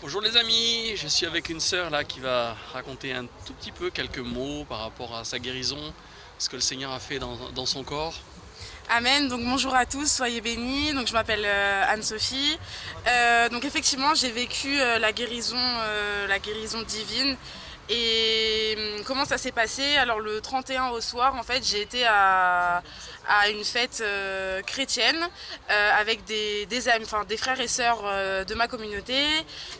Bonjour les amis, je suis avec une sœur là qui va raconter un tout petit peu quelques mots par rapport à sa guérison, ce que le Seigneur a fait dans son corps. Amen, donc bonjour à tous, soyez bénis. Donc je m'appelle Anne-Sophie. Donc effectivement j'ai vécu la guérison divine. Et comment ça s'est passé? Alors le 31 au soir, en fait, j'ai été à une fête chrétienne avec des amis, enfin des frères et sœurs de ma communauté.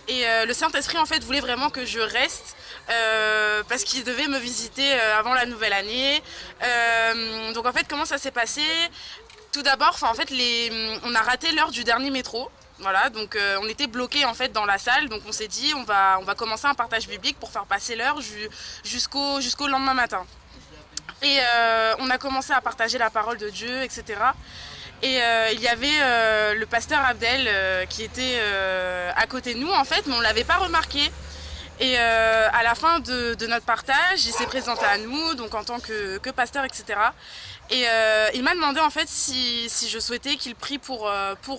Et le Saint-Esprit en fait voulait vraiment que je reste parce qu'il devait me visiter avant la nouvelle année. Donc en fait, comment ça s'est passé? Tout d'abord, en fait, on a raté l'heure du dernier métro. Voilà, donc on était bloqués en fait dans la salle, donc on s'est dit on va commencer un partage biblique pour faire passer l'heure jusqu'au lendemain matin. Et on a commencé à partager la parole de Dieu, etc. Et il y avait le pasteur Abdel qui était à côté de nous en fait, mais on ne l'avait pas remarqué. Et à la fin de notre partage, il s'est présenté à nous, donc en tant que pasteur, etc. Et il m'a demandé en fait si je souhaitais qu'il prie pour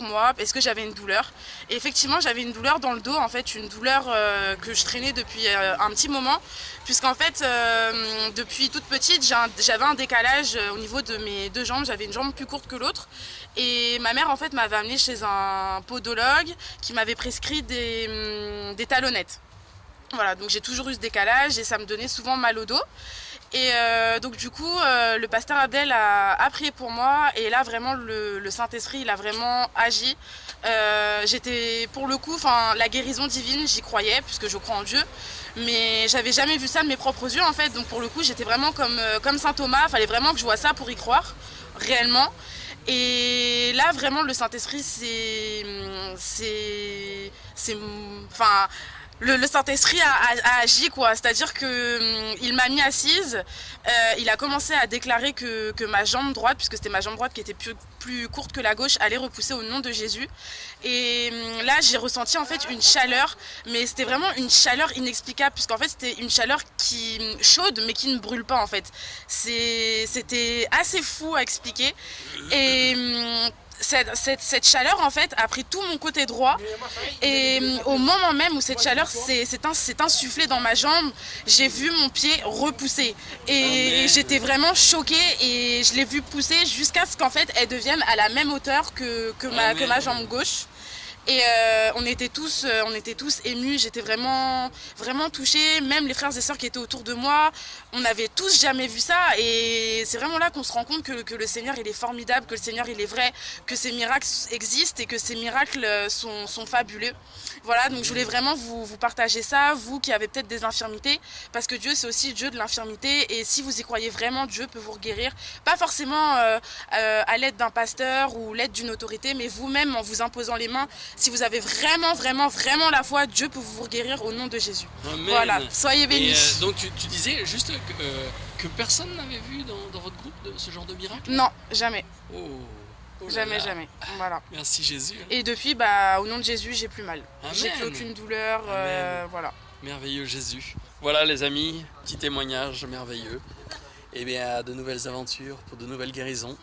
moi, parce que j'avais une douleur. Et effectivement, j'avais une douleur dans le dos, en fait, une douleur que je traînais depuis un petit moment, puisqu'en fait, depuis toute petite, j'avais un décalage au niveau de mes deux jambes, j'avais une jambe plus courte que l'autre. Et ma mère, en fait, m'avait amenée chez un podologue qui m'avait prescrit des talonnettes. Voilà, donc j'ai toujours eu ce décalage et ça me donnait souvent mal au dos. Et donc du coup, le pasteur Abdel a prié pour moi et là vraiment le Saint-Esprit il a vraiment agi. J'étais pour le coup, la guérison divine, j'y croyais puisque je crois en Dieu, mais j'avais jamais vu ça de mes propres yeux en fait. Donc pour le coup, j'étais vraiment comme Saint Thomas. Il fallait vraiment que je voie ça pour y croire réellement. Et là vraiment le Saint-Esprit enfin le Saint-Esprit a agi quoi, c'est-à-dire que il m'a mis assise, il a commencé à déclarer que ma jambe droite, puisque c'était ma jambe droite qui était plus courte que la gauche, allait repousser au nom de Jésus. Et là j'ai ressenti en fait une chaleur, mais c'était vraiment une chaleur inexplicable, puisqu'en fait c'était une chaleur chaude mais qui ne brûle pas en fait. C'était assez fou à expliquer. Et cette chaleur en fait a pris tout mon côté droit et au moment même où cette chaleur s'est insufflée dans ma jambe, j'ai vu mon pied repousser et j'étais vraiment choquée et je l'ai vu pousser jusqu'à ce qu'en fait elle devienne à la même hauteur que ma jambe gauche. Et on était tous émus, j'étais vraiment touchée, même les frères et sœurs qui étaient autour de moi, on n'avait tous jamais vu ça et c'est vraiment là qu'on se rend compte que le Seigneur il est formidable, que le Seigneur il est vrai, que ces miracles existent et que ces miracles sont fabuleux. Voilà, donc je voulais vraiment vous partager ça, vous qui avez peut-être des infirmités, parce que Dieu c'est aussi le Dieu de l'infirmité et si vous y croyez vraiment, Dieu peut vous guérir, pas forcément à l'aide d'un pasteur ou l'aide d'une autorité, mais vous-même en vous imposant les mains. Si vous avez vraiment la foi, Dieu peut vous guérir au nom de Jésus. Amen. Voilà, soyez bénis. Et donc tu disais juste que personne n'avait vu dans votre groupe ce genre de miracle? Non, jamais. Oh, oh là Jamais, là. jamais. Voilà. Merci Jésus. Et depuis, au nom de Jésus, j'ai plus mal. Amen. J'ai plus aucune douleur. Voilà. Merveilleux Jésus. Voilà les amis, petit témoignage merveilleux. Et bien à de nouvelles aventures pour de nouvelles guérisons.